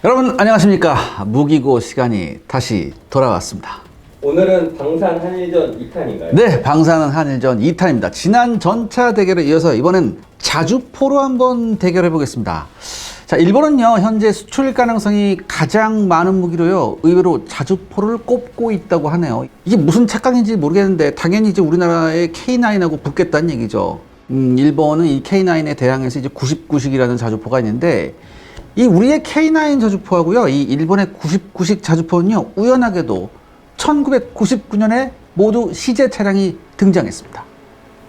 여러분 안녕하십니까. 무기고 시간이 다시 돌아왔습니다. 오늘은 방산 한일전 2탄인가요? 네, 방산 한일전 2탄입니다. 지난 전차 대결에 이어서 이번엔 자주포로 한번 대결해 보겠습니다. 자, 일본은요 현재 수출 가능성이 가장 많은 무기로요 의외로 자주포를 꼽고 있다고 하네요. 이게 무슨 착각인지 모르겠는데 당연히 이제 우리나라의 K9하고 붙겠다는 얘기죠. 일본은 이 K9에 대항해서 이제 99식이라는 자주포가 있는데, 이 우리의 K9 자주포하고요 이 일본의 99식 자주포는요 우연하게도 1999년에 모두 시제 차량이 등장했습니다.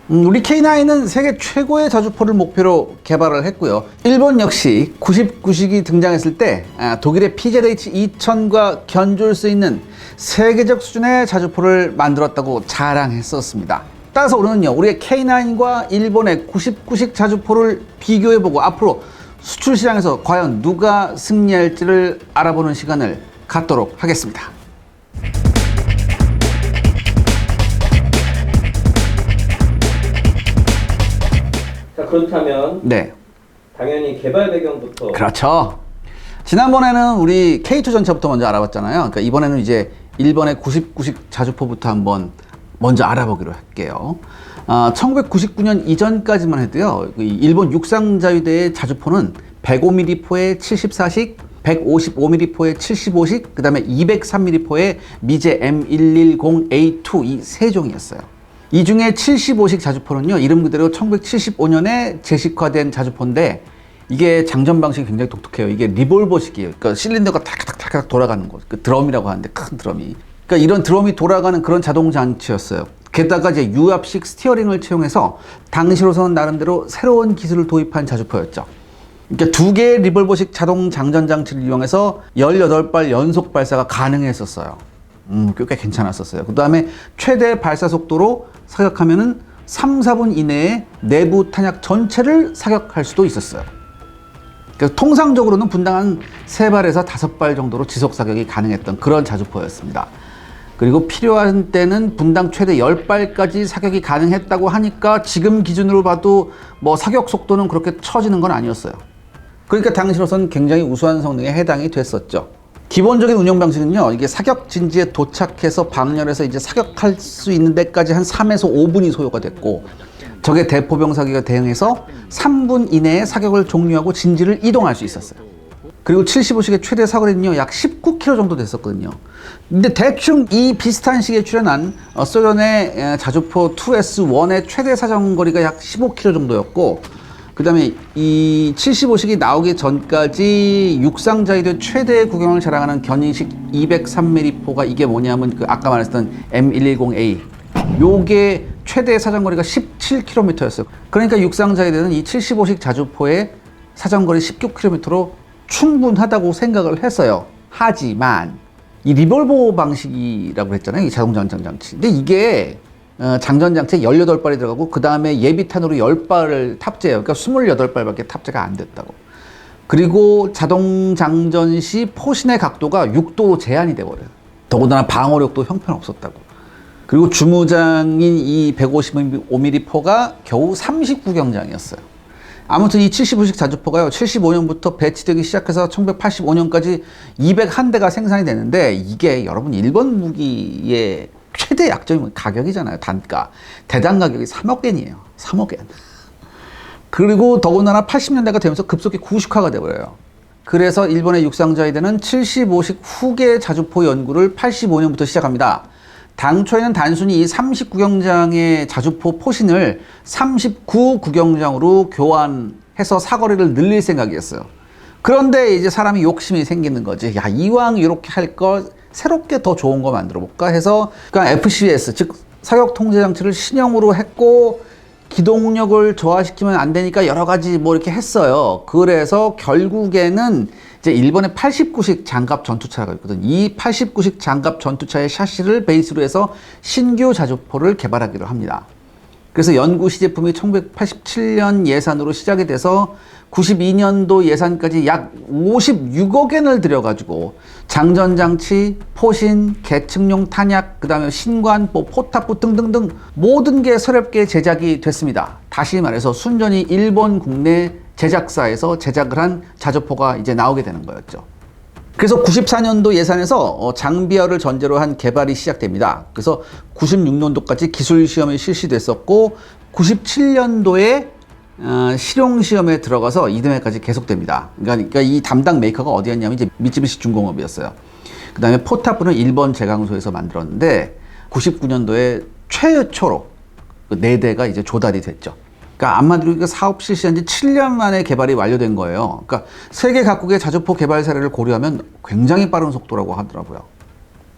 우리 K9은 세계 최고의 자주포를 목표로 개발을 했고요. 일본 역시 99식이 등장했을 때 독일의 PZH-2000과 견줄 수 있는 세계적 수준의 자주포를 만들었다고 자랑했었습니다. 따라서 오늘은요 우리의 K9과 일본의 99식 자주포를 비교해보고 앞으로 수출 시장에서 과연 누가 승리할지를 알아보는 시간을 갖도록 하겠습니다. 자, 그렇다면 네, 당연히 개발 배경부터. 그렇죠. 지난번에는 우리 K2 전차부터 먼저 알아봤잖아요. 그러니까 이번에는 이제 일본의 99식 자주포부터 한번 먼저 알아보기로 할게요. 1999년 이전까지만 해도요, 일본 육상자위대의 자주포는 105mm 포의 74식, 155mm 포의 75식, 그 다음에 203mm 포의 미제 M110A2 이 세 종이었어요. 이 중에 75식 자주포는요, 이름 그대로 1975년에 제식화된 자주포인데, 이게 장전 방식이 굉장히 독특해요. 이게 리볼버식이에요. 그러니까 실린더가 탁탁탁탁 돌아가는 거. 그 드럼이라고 하는데, 큰 드럼이. 그러니까 이런 드럼이 돌아가는 그런 자동 장치였어요. 게다가 이제 유압식 스티어링을 채용해서 당시로서는 나름대로 새로운 기술을 도입한 자주포였죠. 그러니까 두 개의 리볼버식 자동 장전 장치를 이용해서 18발 연속 발사가 가능했었어요. 꽤 괜찮았었어요. 그 다음에 최대 발사 속도로 사격하면은 3, 4분 이내에 내부 탄약 전체를 사격할 수도 있었어요. 그러니까 통상적으로는 분당 한 3발에서 5발 정도로 지속 사격이 가능했던 그런 자주포였습니다. 그리고 필요한 때는 분당 최대 10발까지 사격이 가능했다고 하니까 지금 기준으로 봐도 뭐 사격 속도는 그렇게 처지는 건 아니었어요. 그러니까 당시로서는 굉장히 우수한 성능에 해당이 됐었죠. 기본적인 운영 방식은요, 이게 사격 진지에 도착해서 방열해서 이제 사격할 수 있는 데까지 한 3에서 5분이 소요가 됐고, 적의 대포병 사격에 대응해서 3분 이내에 사격을 종료하고 진지를 이동할 수 있었어요. 그리고 75식의 최대 사거리는요 약 19km 정도 됐었거든요. 근데 대충 이 비슷한 시기에 출현한 소련의 자주포 2S1의 최대 사정거리가 약 15km 정도였고, 그 다음에 이 75식이 나오기 전까지 육상자위대 최대 구경을 자랑하는 견인식 203mm 포가 이게 뭐냐면 그 아까 말했던 M110A, 요게 최대 사정거리가 17km였어요. 그러니까 육상자위대는 이 75식 자주포의 사정거리 19km로 충분하다고 생각을 했어요. 하지만 이 리볼버 방식이라고 했잖아요. 이 자동 장전 장치. 근데 이게 장전 장치에 18발이 들어가고 그 다음에 예비탄으로 10발을 탑재해요. 그러니까 28발밖에 탑재가 안 됐다고. 그리고 자동 장전 시 포신의 각도가 6도로 제한이 돼버려요. 더군다나 방어력도 형편없었다고. 그리고 주무장인 이 155mm 포가 겨우 39경장이었어요. 아무튼 이 75식 자주포가요 75년부터 배치되기 시작해서 1985년까지 201대가 생산이 되는데, 이게 여러분 일본 무기의 최대 약점이 가격이잖아요. 단가. 대당 가격이 3억엔이에요. 3억엔. 그리고 더군다나 80년대가 되면서 급속히 구식화가 돼버려요. 그래서 일본의 육상자위대는 75식 후계 자주포 연구를 85년부터 시작합니다. 당초에는 단순히 이 39경장의 자주포 포신을 39구경장으로 교환해서 사거리를 늘릴 생각이었어요. 그런데 이제 사람이 욕심이 생기는 거지. 야, 이왕 이렇게 할 거 새롭게 더 좋은 거 만들어 볼까 해서 그냥 FCS, 즉 사격 통제 장치를 신형으로 했고, 기동력을 저하시키면 안 되니까 여러 가지 뭐 이렇게 했어요. 그래서 결국에는 이제 일본의 89식 장갑 전투차가 있거든. 이 89식 장갑 전투차의 샤시를 베이스로 해서 신규 자주포를 개발하기로 합니다. 그래서 연구 시제품이 1987년 예산으로 시작이 돼서 92년도 예산까지 약 56억엔을 들여가지고 장전장치, 포신, 계층용 탄약, 그 다음에 신관포, 포탑부 등등등 모든 게 서럽게 제작이 됐습니다. 다시 말해서 순전히 일본 국내 제작사에서 제작을 한 자주포가 이제 나오게 되는 거였죠. 그래서 94년도 예산에서 장비화를 전제로 한 개발이 시작됩니다. 그래서 96년도까지 기술 시험이 실시됐었고 97년도에 실용 시험에 들어가서 이듬해까지 계속됩니다. 그러니까 이 담당 메이커가 어디였냐면 이제 미쓰비시 중공업이었어요. 그 다음에 포탑은 일본 제강소에서 만들었는데 99년도에 최초로 그 4대가 이제 조달이 됐죠. 그러니까 한마디로 사업 실시한 지 7년 만에 개발이 완료된 거예요. 그러니까 세계 각국의 자주포 개발 사례를 고려하면 굉장히 빠른 속도라고 하더라고요.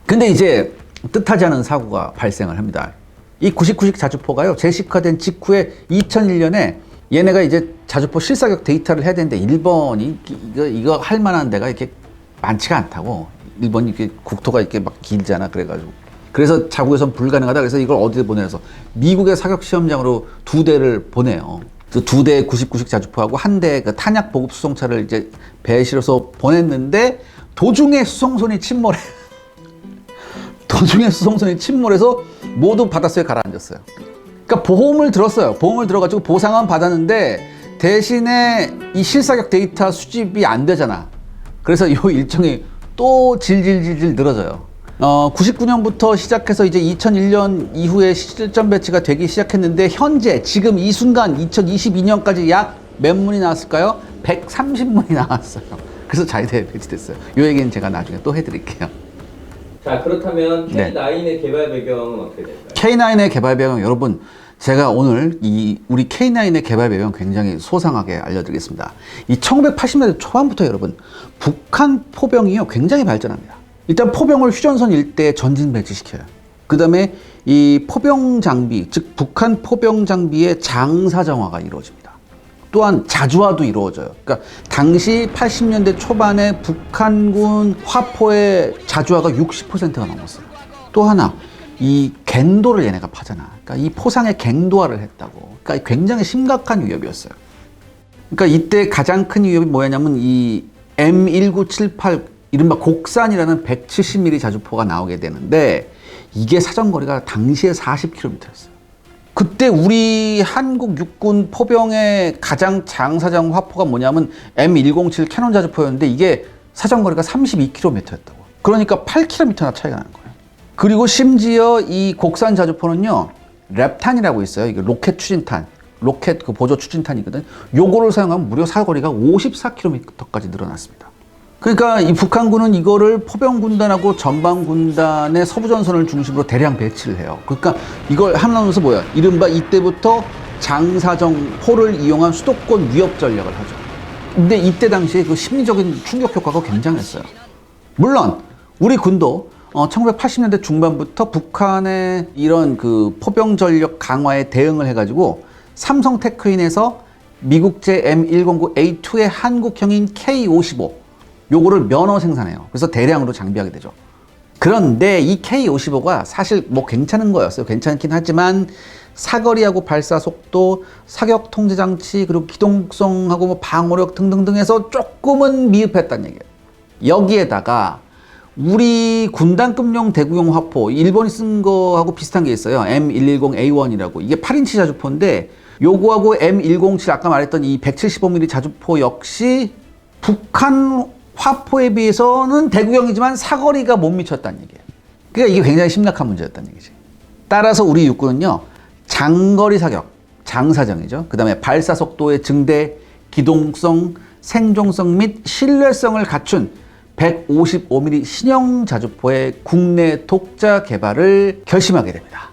근데 이제 뜻하지 않은 사고가 발생을 합니다. 이 99식 자주포가요, 제식화된 직후에 2001년에 얘네가 이제 자주포 실사격 데이터를 해야 되는데 일본이 이거 할 만한 데가 이렇게 많지가 않다고. 일본이 이렇게 국토가 이렇게 막 길잖아. 그래서 자국에선 불가능하다. 그래서 이걸 어디에 보내서 미국의 사격 시험장으로 2대를 보내요. 그 2대의 99식 자주포하고 1대의 그 탄약 보급 수송차를 이제 배에 실어서 보냈는데 도중에 수송선이 침몰해. 도중에 수송선이 침몰해서 모두 바닷속에 가라앉았어요. 그러니까 보험을 들었어요. 보험을 들어가지고 보상은 받았는데 대신에 이 실사격 데이터 수집이 안 되잖아. 그래서 이 일정이 또 질질질질 늘어져요. 99년부터 시작해서 이제 2001년 이후에 실전 배치가 되기 시작했는데 현재 지금 이 순간 2022년까지 약 몇 문이 나왔을까요? 130문이 나왔어요. 그래서 자위대에 배치됐어요. 이 얘기는 제가 나중에 또 해드릴게요. 자, 그렇다면 네. K9의 개발 배경은 어떻게 될까요? K9의 개발 배경, 여러분 제가 오늘 우리 K9의 개발 배경 굉장히 소상하게 알려드리겠습니다. 이 1980년대 초반부터 여러분 북한 포병이요 굉장히 발전합니다. 일단 포병을 휴전선 일대에 전진 배치시켜요. 그 다음에 이 포병 장비, 즉 북한 포병 장비의 장사정화가 이루어집니다. 또한 자주화도 이루어져요. 그러니까 당시 80년대 초반에 북한군 화포의 자주화가 60%가 넘었어요. 또 하나, 이 갱도를 얘네가 파잖아. 그러니까 이 포상의 갱도화를 했다고. 그러니까 굉장히 심각한 위협이었어요. 그러니까 이때 가장 큰 위협이 뭐였냐면 이 M1978 이른바 곡산이라는 170mm 자주포가 나오게 되는데 이게 사정거리가 당시에 40km였어요. 그때 우리 한국 육군 포병의 가장 장사정 화포가 뭐냐면 M107 캐논 자주포였는데 이게 사정거리가 32km였다고. 그러니까 8km나 차이가 나는 거예요. 그리고 심지어 이 곡산 자주포는요, 랩탄이라고 있어요. 이게 로켓 추진탄, 로켓 그 보조 추진탄이거든. 요거를 사용하면 무려 사거리가 54km까지 늘어났습니다. 그러니까 이 북한군은 이거를 포병군단하고 전방군단의 서부전선을 중심으로 대량 배치를 해요. 그러니까 이걸 함으로써 뭐야? 이른바 이때부터 장사정포를 이용한 수도권 위협 전략을 하죠. 근데 이때 당시에 그 심리적인 충격 효과가 굉장했어요. 물론 우리 군도 1980년대 중반부터 북한의 이런 그 포병 전력 강화에 대응을 해가지고 삼성 테크인에서 미국제 M109A2의 한국형인 K55 요거를 면허 생산해요. 그래서 대량으로 장비하게 되죠. 그런데 이 K55가 사실 뭐 괜찮은 거였어요. 괜찮긴 하지만 사거리하고 발사 속도, 사격 통제 장치, 그리고 기동성하고 뭐 방어력 등등등 해서 조금은 미흡했다는 얘기예요. 여기에다가 우리 군단급용 대구용 화포, 일본이 쓴 거하고 비슷한 게 있어요. M110A1이라고. 이게 8인치 자주포인데 요거하고 M107 아까 말했던 이 175mm 자주포 역시 북한 화포에 비해서는 대구형이지만 사거리가 못 미쳤다는 얘기예요. 그러니까 이게 굉장히 심각한 문제였다는 얘기지. 따라서 우리 육군은요, 장거리 사격, 장사정이죠. 그 다음에 발사 속도의 증대, 기동성, 생존성 및 신뢰성을 갖춘 155mm 신형 자주포의 국내 독자 개발을 결심하게 됩니다.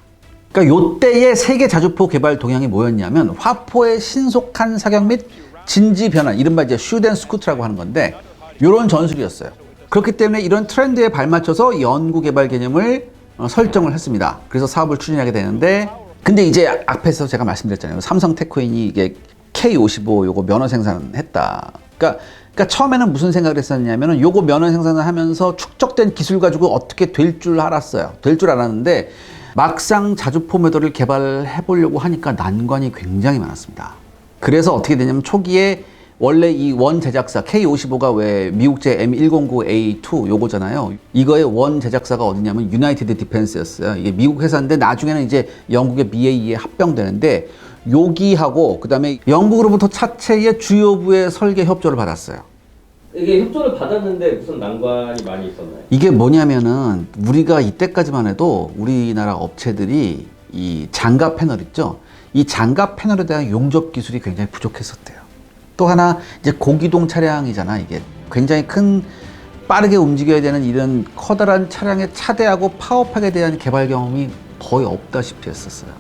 그러니까 요때의 세계 자주포 개발 동향이 뭐였냐면 화포의 신속한 사격 및 진지 변환, 이른바 이제 슈덴 스쿠트라고 하는 건데 요런 전술이었어요. 그렇기 때문에 이런 트렌드에 발맞춰서 연구 개발 개념을 설정을 했습니다. 그래서 사업을 추진하게 되는데, 근데 이제 앞에서 제가 말씀드렸잖아요. 삼성 테크인이 이게 K55 요거 면허 생산했다. 그러니까 처음에는 무슨 생각을 했었냐면은 요거 면허 생산을 하면서 축적된 기술 가지고 어떻게 될 줄 알았어요. 될 줄 알았는데 막상 자주포 모델을 개발해 보려고 하니까 난관이 굉장히 많았습니다. 그래서 어떻게 되냐면 초기에 원래 이 원 제작사 K55가 왜 미국제 M109A2 요거잖아요. 이거의 원 제작사가 어디냐면 유나이티드 디펜스였어요. 이게 미국 회사인데 나중에는 이제 영국의 BAE에 합병되는데 여기하고 그다음에 영국으로부터 차체의 주요부의 설계 협조를 받았어요. 이게 협조를 받았는데 무슨 난관이 많이 있었나요? 이게 뭐냐면은 우리가 이때까지만 해도 우리나라 업체들이 이 장갑 패널 있죠? 이 장갑 패널에 대한 용접 기술이 굉장히 부족했었대요. 또 하나 이제 고기동 차량이잖아. 이게 굉장히 큰 빠르게 움직여야 되는 이런 커다란 차량의 차대하고 파워팩에 대한 개발 경험이 거의 없다시피 했었어요.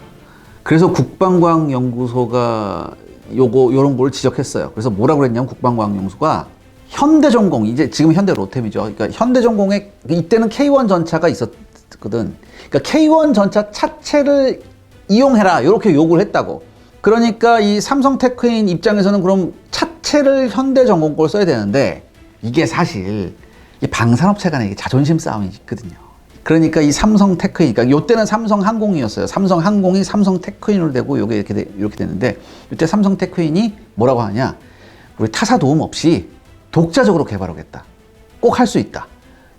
그래서 국방과학연구소가 요런 걸 지적했어요. 그래서 뭐라고 그랬냐면 국방과학연구소가 현대전공, 이제 지금 현대로템이죠. 그러니까 현대전공에 이때는 K1 전차가 있었거든. 그러니까 K1 전차 차체를 이용해라 이렇게 요구를 했다고. 그러니까 이 삼성 테크인 입장에서는 그럼 차체를 현대전공 걸 써야 되는데 이게 사실 이 방산업체 간에 이게 자존심 싸움이 있거든요. 그러니까 이 삼성 테크인, 그러니까 요때는 삼성 항공이었어요. 삼성 항공이 삼성 테크인으로 되고 요게 이렇게 됐는데 요때 삼성 테크인이 뭐라고 하냐? 우리 타사 도움 없이 독자적으로 개발하겠다. 꼭 할 수 있다.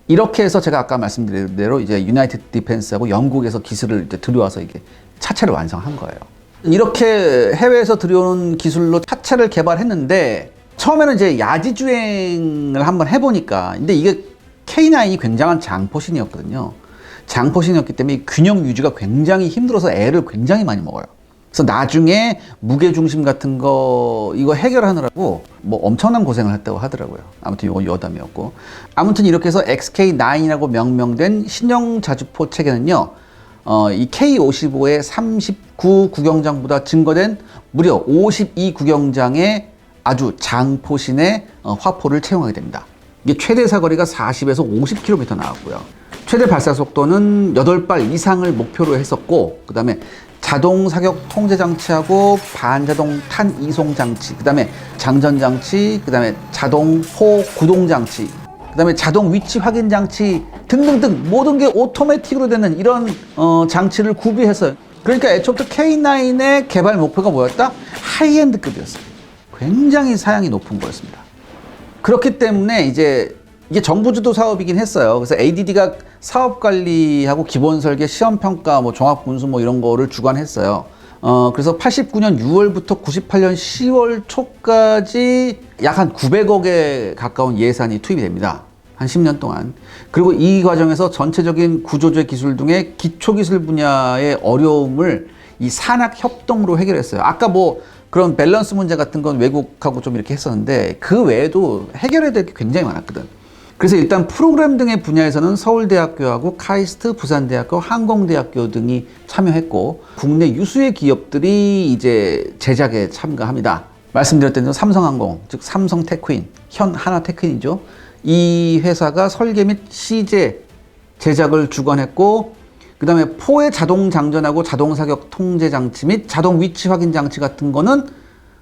이렇게 해서 제가 아까 말씀드린 대로 이제 유나이티드 디펜스하고 영국에서 기술을 이제 들여와서 이게 차체를 완성한 거예요. 이렇게 해외에서 들여오는 기술로 차체를 개발했는데 처음에는 이제 야지 주행을 한번 해보니까 근데 이게 K9이 굉장한 장포신이었거든요. 장포신이었기 때문에 균형 유지가 굉장히 힘들어서 애를 굉장히 많이 먹어요. 그래서 나중에 무게중심 같은 거 이거 해결하느라고 뭐 엄청난 고생을 했다고 하더라고요. 아무튼 이건 여담이었고. 아무튼 이렇게 해서 XK9이라고 명명된 신형 자주포 체계는요. 이 K55의 39 구경장보다 증거된 무려 52 구경장의 아주 장포신의 화포를 채용하게 됩니다. 이게 최대 사거리가 40에서 50km 나왔고요. 최대 발사 속도는 8발 이상을 목표로 했었고, 그 다음에 자동 사격 통제 장치하고 반자동 탄 이송 장치, 그 다음에 장전 장치, 그 다음에 자동 포 구동 장치, 그 다음에 자동 위치 확인 장치 등등등 모든 게 오토매틱으로 되는 이런 장치를 구비했어요. 그러니까 애초부터 K9의 개발 목표가 뭐였다? 하이엔드급이었어요. 굉장히 사양이 높은 거였습니다. 그렇기 때문에 이제 이게 정부 주도 사업이긴 했어요. 그래서 ADD가 사업 관리하고 기본 설계, 시험 평가, 뭐 종합 군수 뭐 이런 거를 주관했어요. 그래서 89년 6월부터 98년 10월 초까지 약 한 900억에 가까운 예산이 투입이 됩니다. 한 10년 동안. 그리고 이 과정에서 전체적인 구조조의 기술 등의 기초기술 분야의 어려움을 이 산학 협동으로 해결했어요. 아까 뭐 그런 밸런스 문제 같은 건 외국하고 좀 이렇게 했었는데 그 외에도 해결해야 될 게 굉장히 많았거든. 그래서 일단 프로그램 등의 분야에서는 서울대학교하고 카이스트, 부산대학교, 항공대학교 등이 참여했고 국내 유수의 기업들이 이제 제작에 참가합니다. 말씀드렸던 대로 삼성항공, 즉 삼성테크인, 현 하나테크인이죠. 이 회사가 설계 및 시제 제작을 주관했고 그 다음에 포의 자동 장전하고 자동 사격 통제 장치 및 자동 위치 확인 장치 같은 거는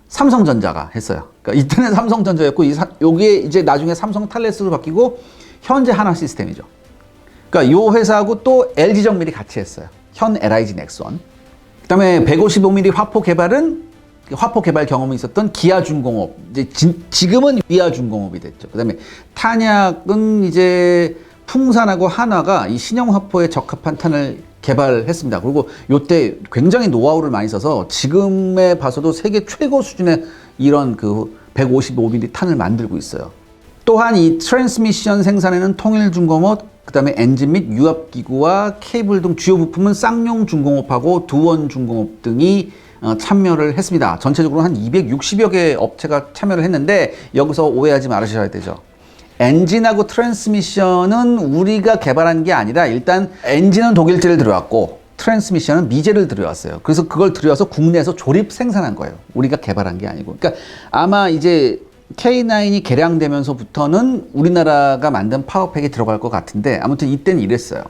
삼성전자가 했어요. 그러니까 이때는 삼성전자였고 여기에 이제 나중에 삼성 탈레스로 바뀌고 현재 하나 시스템이죠. 그러니까 이 회사하고 또 LG정밀이 같이 했어요. 현 LIG 넥선. 그다음에 155mm 화포 개발은 화포 개발 경험이 있었던 기아중공업. 이제 지금은 위아중공업이 됐죠. 그다음에 탄약은 이제 풍산하고 한화가 이 신형 화포에 적합한 탄을 개발했습니다. 그리고 이때 굉장히 노하우를 많이 써서 지금에 봐서도 세계 최고 수준의 이런 그 155mm 탄을 만들고 있어요. 또한 이 트랜스미션 생산에는 통일중공업, 그 다음에 엔진 및 유압기구와 케이블 등 주요 부품은 쌍용중공업하고 두원중공업 등이 참여를 했습니다. 전체적으로 한 260여 개의 업체가 참여를 했는데 여기서 오해하지 말으셔야 되죠. 엔진하고 트랜스미션은 우리가 개발한 게 아니라 일단 엔진은 독일제를 들여왔고 트랜스미션은 미제를 들여왔어요. 그래서 그걸 들여와서 국내에서 조립 생산한 거예요. 우리가 개발한 게 아니고. 그러니까 아마 이제 K9이 개량되면서부터는 우리나라가 만든 파워팩이 들어갈 것 같은데 아무튼 이때는 이랬어요.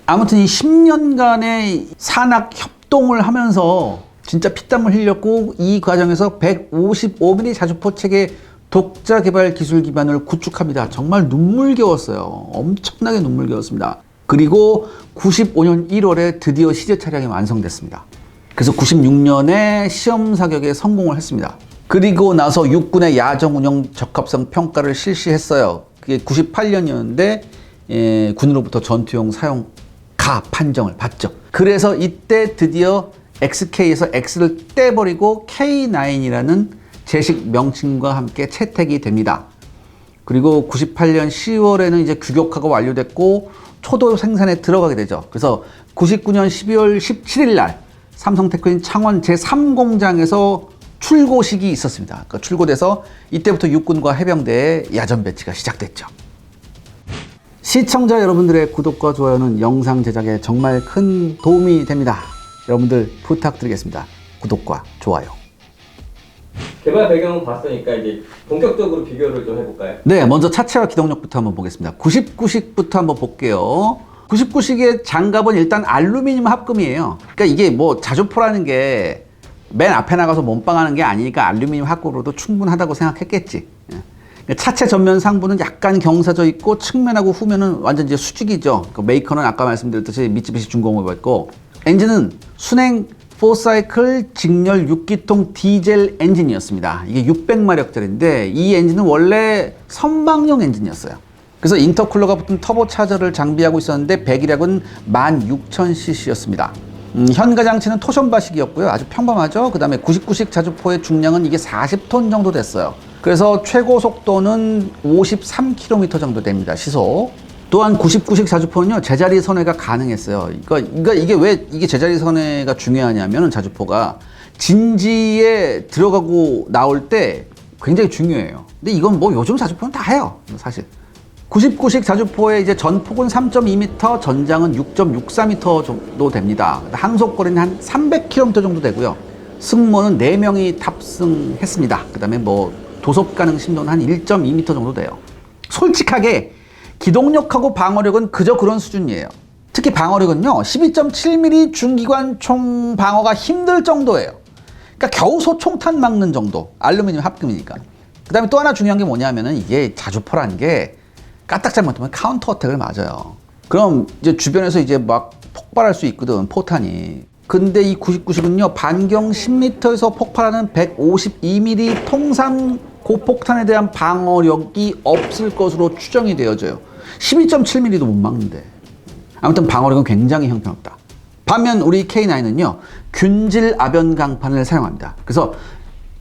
아무튼 이 10년간의 산학 협동을 하면서 진짜 피땀을 흘렸고 이 과정에서 155mm 자주포 체계 독자 개발 기술 기반을 구축합니다. 정말 눈물겨웠어요. 엄청나게 눈물겨웠습니다. 그리고 95년 1월에 드디어 시제 차량이 완성됐습니다. 그래서 96년에 시험 사격에 성공을 했습니다. 그리고 나서 육군의 야정 운영 적합성 평가를 실시했어요. 그게 98년이었는데 군으로부터 전투용 사용 가 판정을 받죠. 그래서 이때 드디어 XK에서 X를 떼버리고 K9이라는 제식 명칭과 함께 채택이 됩니다. 그리고 98년 10월에는 이제 규격화가 완료됐고 초도 생산에 들어가게 되죠. 그래서 99년 12월 17일 날 삼성테크인 창원 제3공장에서 출고식이 있었습니다. 그러니까 출고돼서 이때부터 육군과 해병대의 야전 배치가 시작됐죠. 시청자 여러분들의 구독과 좋아요는 영상 제작에 정말 큰 도움이 됩니다. 여러분들 부탁드리겠습니다. 구독과 좋아요. 개발 배경은 봤으니까 이제 본격적으로 비교를 좀 해볼까요? 네, 먼저 차체와 기동력부터 한번 보겠습니다. 99식부터 한번 볼게요. 99식의 장갑은 일단 알루미늄 합금이에요. 그러니까 이게 뭐 자주포라는 게 맨 앞에 나가서 몸빵하는 게 아니니까 알루미늄 합금으로도 충분하다고 생각했겠지. 차체 전면 상부는 약간 경사져 있고 측면하고 후면은 완전 이제 수직이죠. 그 메이커는 아까 말씀드렸듯이 미쓰비시 중공업이 있고, 엔진은 순행 4사이클 직렬 6기통 디젤 엔진이었습니다. 이게 600마력짜리인데 이 엔진은 원래 선박용 엔진이었어요. 그래서 인터쿨러가 붙은 터보차저를 장비하고 있었는데 배기량은 16,000cc였습니다. 현가 장치는 토션바식이었고요. 아주 평범하죠. 그 다음에 99식 자주포의 중량은 이게 40톤 정도 됐어요. 그래서 최고 속도는 53km 정도 됩니다. 시속. 또한 99식 자주포는요, 제자리 선회가 가능했어요. 그러니까 이게 왜 이게 제자리 선회가 중요하냐면 자주포가 진지에 들어가고 나올 때 굉장히 중요해요. 근데 이건 뭐 요즘 자주포는 다 해요. 사실. 99식 자주포의 이제 전폭은 3.2m, 전장은 6.64m 정도 됩니다. 항속거리는 한 300km 정도 되고요. 승무원은 4명이 탑승했습니다. 그 다음에 뭐 도속 가능 심도는 한 1.2m 정도 돼요. 솔직하게 기동력하고 방어력은 그저 그런 수준이에요. 특히 방어력은요, 12.7mm 중기관총 방어가 힘들 정도예요. 그러니까 겨우 소총탄 막는 정도. 알루미늄 합금이니까. 그 다음에 또 하나 중요한 게 뭐냐면은 이게 자주포라는 게 까딱 잘못하면 카운터 어택을 맞아요. 그럼 이제 주변에서 이제 막 폭발할 수 있거든, 포탄이. 근데 이 99식은요, 반경 10m에서 폭발하는 152mm 통상 고폭탄에 대한 방어력이 없을 것으로 추정이 되어져요. 12.7mm도 못 막는데. 아무튼 방어력은 굉장히 형편없다. 반면 우리 K9은요, 균질 아변 강판을 사용합니다. 그래서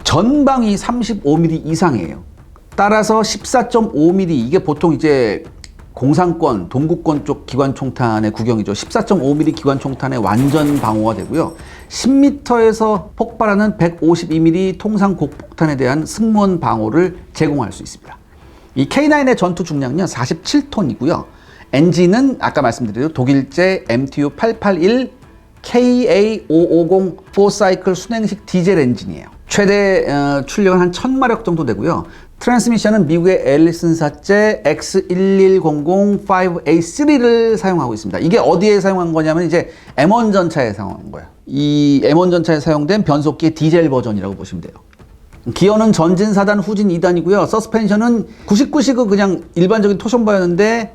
전방이 35mm 이상이에요. 따라서 14.5mm, 이게 보통 이제 공상권, 동구권 쪽 기관총탄의 구경이죠. 14.5mm 기관총탄의 완전 방어가 되고요. 10m에서 폭발하는 152mm 통상 곡폭탄에 대한 승무원 방어를 제공할 수 있습니다. 이 K9의 전투 중량은요, 47톤이고요. 엔진은 아까 말씀드린 독일제 MTU 881 KA550 4사이클 순행식 디젤 엔진이에요. 최대 출력은 한 1000마력 정도 되고요. 트랜스미션은 미국의 엘리슨사제 X11005A3를 사용하고 있습니다. 이게 어디에 사용한 거냐면 이제 M1 전차에 사용한 거예요. 이 M1 전차에 사용된 변속기의 디젤 버전이라고 보시면 돼요. 기어는 전진 4단, 후진 2단이고요. 서스펜션은 99식은 그냥 일반적인 토션바였는데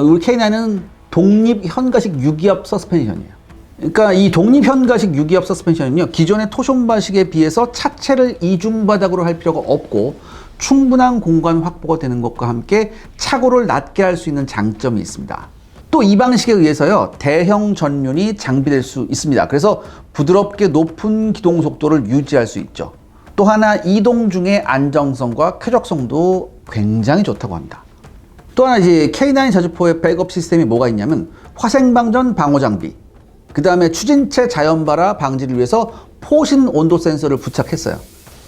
우리 K9은 독립 현가식 유기압 서스펜션이에요. 그러니까 이 독립 현가식 유기압 서스펜션은요, 기존의 토션바식에 비해서 차체를 이중바닥으로 할 필요가 없고 충분한 공간 확보가 되는 것과 함께 차고를 낮게 할 수 있는 장점이 있습니다. 또 이 방식에 의해서요, 대형 전륜이 장비될 수 있습니다. 그래서 부드럽게 높은 기동 속도를 유지할 수 있죠. 또 하나 이동 중의 안정성과 쾌적성도 굉장히 좋다고 합니다. 또 하나 이제 K9 자주포의 백업 시스템이 뭐가 있냐면 화생방전 방호 장비, 그 다음에 추진체 자연발화 방지를 위해서 포신 온도 센서를 부착했어요.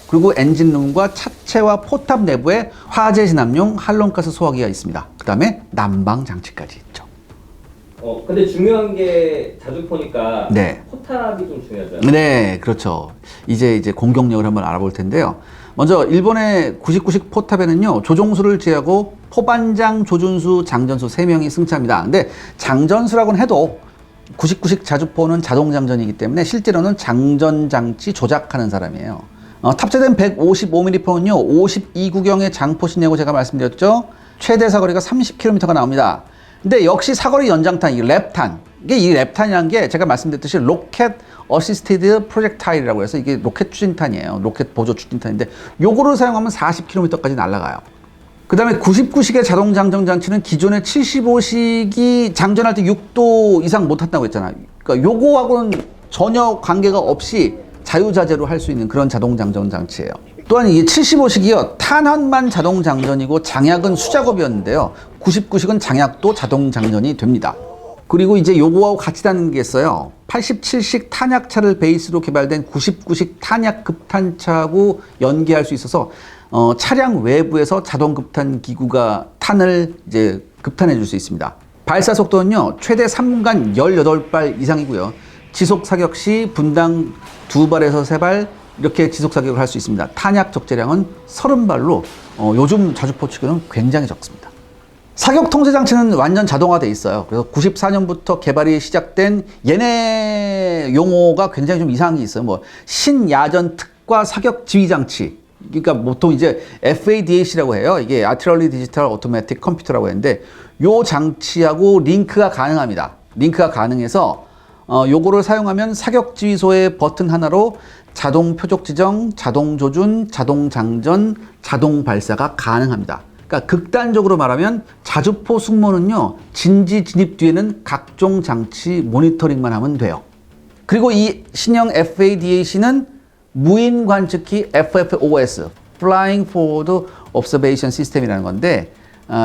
그리고 엔진룸과 차체와 포탑 내부에 화재 진압용 할론가스 소화기가 있습니다. 그 다음에 난방 장치까지 있죠. 근데 중요한 게 자주포니까 네. 포탑이 좀 중요하죠. 네, 그렇죠. 이제 공격력을 한번 알아볼 텐데요. 먼저 일본의 99식 포탑에는요, 조종수를 제외하고 포반장, 조준수, 장전수 3명이 승차합니다. 근데 장전수라고는 해도 99식 자주포는 자동장전이기 때문에 실제로는 장전장치 조작하는 사람이에요. 탑재된 155mm 포는요, 52구경의 장포신이라고 제가 말씀드렸죠. 최대 사거리가 30km가 나옵니다. 근데 역시 사거리 연장탄, 이 랩탄. 이 랩탄이라는 게 제가 말씀드렸듯이 로켓 어시스티드 프로젝타일이라고 해서 이게 로켓 추진탄이에요. 로켓 보조 추진탄인데 요거를 사용하면 40km까지 날아가요. 그 다음에 99식의 자동 장전 장치는 기존의 75식이 장전할 때 6도 이상 못 한다고 했잖아요. 그러니까 요거하고는 전혀 관계가 없이 자유자재로 할 수 있는 그런 자동 장전 장치예요. 또한 이게 75식이요. 탄환만 자동 장전이고 장약은 수작업이었는데요. 99식은 장약도 자동 장전이 됩니다. 그리고 이제 요거하고 같이 다는 게 있어요. 87식 탄약차를 베이스로 개발된 99식 탄약 급탄차하고 연계할 수 있어서 차량 외부에서 자동 급탄 기구가 탄을 이제 급탄해 줄 수 있습니다. 발사 속도는요, 최대 3분간 18발 이상이고요. 지속 사격 시 분당 2발에서 3발 이렇게 지속 사격을 할 수 있습니다. 탄약 적재량은 30발로 요즘 자주포 치고는 굉장히 적습니다. 사격 통제 장치는 완전 자동화돼 있어요. 그래서 94년부터 개발이 시작된 얘네 용어가 굉장히 좀 이상한 게 있어요. 뭐 신야전 특과 사격 지휘 장치. 그러니까 보통 이제 FADAC라고 해요. 이게 Artillery Digital Automatic Computer라고 했는데 요 장치하고 링크가 가능합니다. 링크가 가능해서 요거를 사용하면 사격 지휘소의 버튼 하나로 자동 표적 지정, 자동 조준, 자동 장전, 자동 발사가 가능합니다. 그러니까 극단적으로 말하면 자주포 승무원은요, 진지 진입 뒤에는 각종 장치 모니터링만 하면 돼요. 그리고 이 신형 FADAC는 무인 관측기 FFOS, Flying Forward Observation System이라는 건데,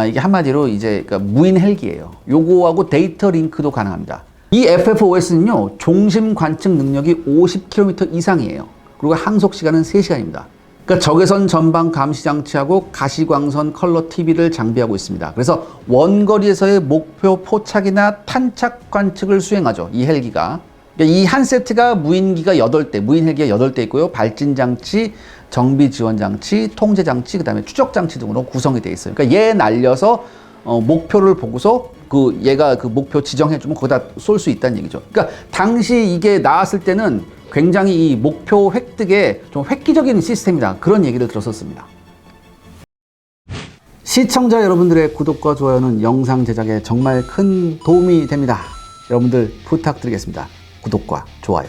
이게 한마디로 이제 그러니까 무인 헬기예요. 요거하고 데이터 링크도 가능합니다. 이 FFOS는요, 종심 관측 능력이 50km 이상이에요. 그리고 항속 시간은 3시간입니다. 그러니까 적외선 전방 감시 장치하고 가시광선 컬러 TV를 장비하고 있습니다. 그래서 원거리에서의 목표 포착이나 탄착 관측을 수행하죠. 이 헬기가. 그러니까 이 한 세트가 무인기가 8대, 무인 헬기가 8대 있고요. 발진 장치, 정비 지원 장치, 통제 장치, 그다음에 추적 장치 등으로 구성이 되어 있어요. 그러니까 얘 날려서 목표를 보고서 얘가 그 목표 지정해주면 거기다 쏠 수 있다는 얘기죠. 그러니까 당시 이게 나왔을 때는 굉장히 이 목표 획득에 좀 획기적인 시스템이다. 그런 얘기를 들었었습니다. 시청자 여러분들의 구독과 좋아요는 영상 제작에 정말 큰 도움이 됩니다. 여러분들 부탁드리겠습니다. 구독과 좋아요.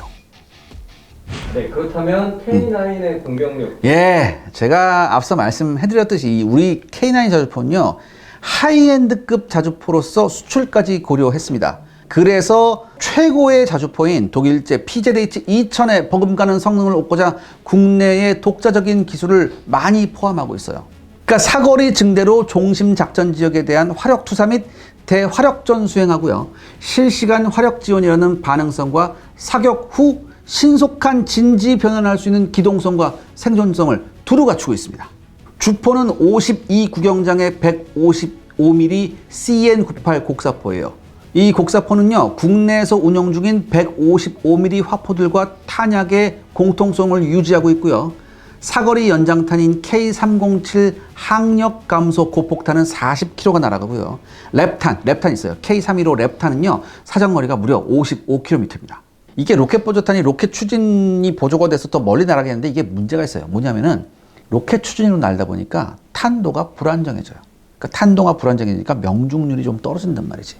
네, 그렇다면 K9의 공격력. 예, 제가 앞서 말씀해드렸듯이 우리 K9 자주포는요, 하이엔드급 자주포로서 수출까지 고려했습니다. 그래서 최고의 자주포인 독일제 PZH-2000의 버금가는 성능을 얻고자 국내의 독자적인 기술을 많이 포함하고 있어요. 그러니까 사거리 증대로 종심 작전 지역에 대한 화력 투사 및 대화력전 수행하고요. 실시간 화력 지원이라는 반응성과 사격 후 신속한 진지 변환할 수 있는 기동성과 생존성을 두루 갖추고 있습니다. 주포는 52 구경장의 155mm CN98 곡사포예요. 이 곡사포는요, 국내에서 운영 중인 155mm 화포들과 탄약의 공통성을 유지하고 있고요. 사거리 연장탄인 K307 항력 감소 고폭탄은 40km가 날아가고요. 랩탄 있어요. K315 랩탄은요, 사정거리가 무려 55km입니다. 이게 로켓 보조탄이 로켓 추진이 보조가 돼서 더 멀리 날아가겠는데 이게 문제가 있어요. 뭐냐면은 로켓 추진으로 날다 보니까 탄도가 불안정해져요. 그러니까 탄도가 불안정해지니까 명중률이 좀 떨어진단 말이지.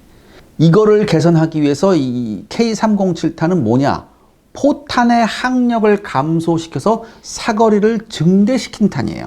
이거를 개선하기 위해서 이 K307탄은 뭐냐? 포탄의 항력을 감소시켜서 사거리를 증대시킨 탄이에요.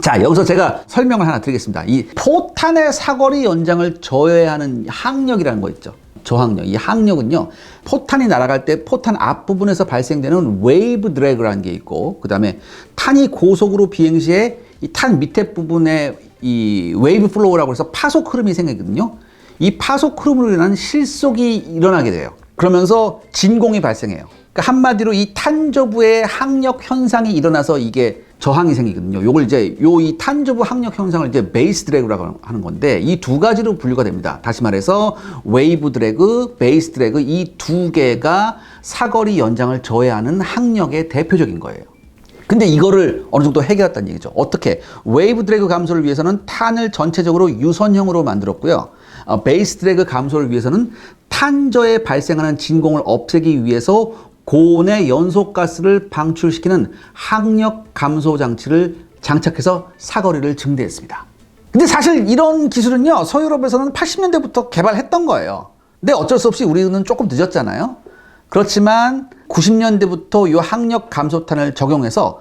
자, 여기서 제가 설명을 하나 드리겠습니다. 이 포탄의 사거리 연장을 저해하는 항력이라는 거 있죠. 저항력. 이 항력은요, 포탄이 날아갈 때 포탄 앞부분에서 발생되는 웨이브 드래그라는 게 있고, 그 다음에 탄이 고속으로 비행 시에 이 탄 밑에 부분에 이 웨이브 플로우라고 해서 파속 흐름이 생기거든요. 이 파속 흐름으로 인한 실속이 일어나게 돼요. 그러면서 진공이 발생해요. 그러니까 한마디로 이 탄저부의 항력 현상이 일어나서 이게 저항이 생기거든요. 요걸 이제 이 탄저부 항력 현상을 이제 베이스 드래그라고 하는 건데 이 두 가지로 분류가 됩니다. 다시 말해서 웨이브 드래그, 베이스 드래그 이 두 개가 사거리 연장을 저해하는 항력의 대표적인 거예요. 근데 이거를 어느 정도 해결했다는 얘기죠. 어떻게? 웨이브 드래그 감소를 위해서는 탄을 전체적으로 유선형으로 만들었고요. 베이스 드래그 감소를 위해서는 탄저에 발생하는 진공을 없애기 위해서 고온의 연소가스를 방출시키는 항력 감소 장치를 장착해서 사거리를 증대했습니다. 근데 사실 이런 기술은요, 서유럽에서는 80년대부터 개발했던 거예요. 근데 어쩔 수 없이 우리는 조금 늦었잖아요. 그렇지만 90년대부터 이 항력 감소탄을 적용해서